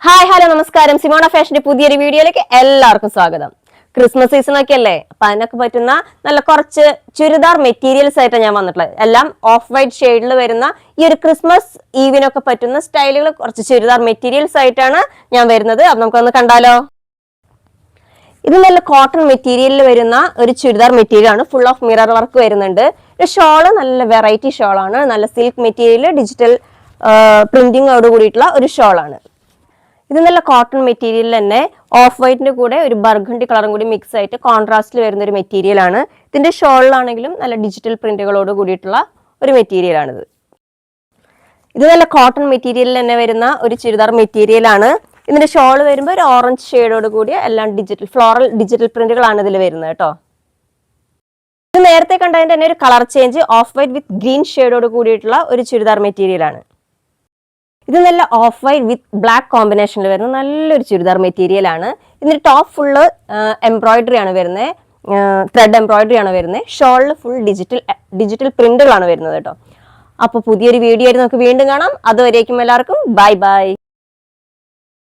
Hi hello നമസ്കാരം. Simona ഫാഷന്റെ പുതിയൊരു വീഡിയോയിലേക്ക് എല്ലാവർക്കും സ്വാഗതം. ക്രിസ്മസ് സീസൺ ഒക്കെ അല്ലേ, അപ്പൊ അതിനൊക്കെ പറ്റുന്ന നല്ല കുറച്ച് ചുരിദാർ മെറ്റീരിയൽസ് ആയിട്ടാണ് ഞാൻ വന്നിട്ടുള്ളത്. എല്ലാം ഓഫ് വൈറ്റ് ഷെയ്ഡിൽ വരുന്ന ഈ ഒരു ക്രിസ്മസ് ഈവിനൊക്കെ പറ്റുന്ന സ്റ്റൈലുകൾ കുറച്ച് ചുരിദാർ മെറ്റീരിയൽസ് ആയിട്ടാണ് ഞാൻ വരുന്നത്. അപ്പൊ നമുക്കൊന്ന് കണ്ടാലോ. ഇത് നല്ല കോട്ടൺ മെറ്റീരിയലിൽ വരുന്ന ഒരു ചുരിദാർ മെറ്റീരിയൽ ആണ്. ഫുൾ ഓഫ് മിറർ വർക്ക് വരുന്നുണ്ട്. ഷോള് നല്ല വെറൈറ്റി ഷോളാണ്. നല്ല സിൽക്ക് മെറ്റീരിയൽ ഡിജിറ്റൽ പ്രിന്റിങ്ങോട് കൂടിയിട്ടുള്ള ഒരു ഷോളാണ്. ഇത് നല്ല കോട്ടൺ മെറ്റീരിയൽ തന്നെ ഓഫ് വൈറ്റിന്റെ കൂടെ ഒരു ബർഗണ്ടി കളറും കൂടി മിക്സ് ആയിട്ട് കോൺട്രാസ്റ്റിൽ വരുന്ന ഒരു മെറ്റീരിയൽ ആണ്. ഇതിന്റെ ഷോളിലാണെങ്കിലും നല്ല ഡിജിറ്റൽ പ്രിന്റുകളോട് കൂടിയിട്ടുള്ള ഒരു മെറ്റീരിയൽ ആണിത്. ഇത് നല്ല കോട്ടൺ മെറ്റീരിയലിൽ തന്നെ വരുന്ന ഒരു ചുരിദാർ മെറ്റീരിയൽ ആണ്. ഇതിന്റെ ഷോൾ വരുമ്പോൾ ഒരു ഓറഞ്ച് ഷെയ്ഡോട് കൂടിയ എല്ലാം ഫ്ലോറൽ ഡിജിറ്റൽ പ്രിന്റുകളാണ് ഇതിൽ വരുന്നത് കേട്ടോ. ഇത് നേരത്തെ കണ്ടതിന്റെ തന്നെ ഒരു colour change off white with green ഷെയ്ഡോട് കൂടിയിട്ടുള്ള ഒരു ചുരിദാർ മെറ്റീരിയൽ ആണ്. ഇത് നല്ല ഓഫ് വൈറ്റ് വിത്ത് ബ്ലാക്ക് കോമ്പിനേഷനിൽ വരുന്ന നല്ലൊരു ചുരിദാർ മെറ്റീരിയൽ ആണ്. ഇതിന്റെ ടോപ്പ് ഫുള്ള് എംബ്രോയിഡറി ആണ് വരുന്നത്, ത്രെഡ് എംബ്രോയിഡറി ആണ് വരുന്നത്. ഷോളിൽ ഫുൾ ഡിജിറ്റൽ പ്രിന്റുകളാണ് വരുന്നത് കേട്ടോ. അപ്പോൾ പുതിയൊരു വീഡിയോ ആയിട്ട് നമുക്ക് വീണ്ടും കാണാം. അതുവരേക്കും എല്ലാവർക്കും ബൈ ബൈ.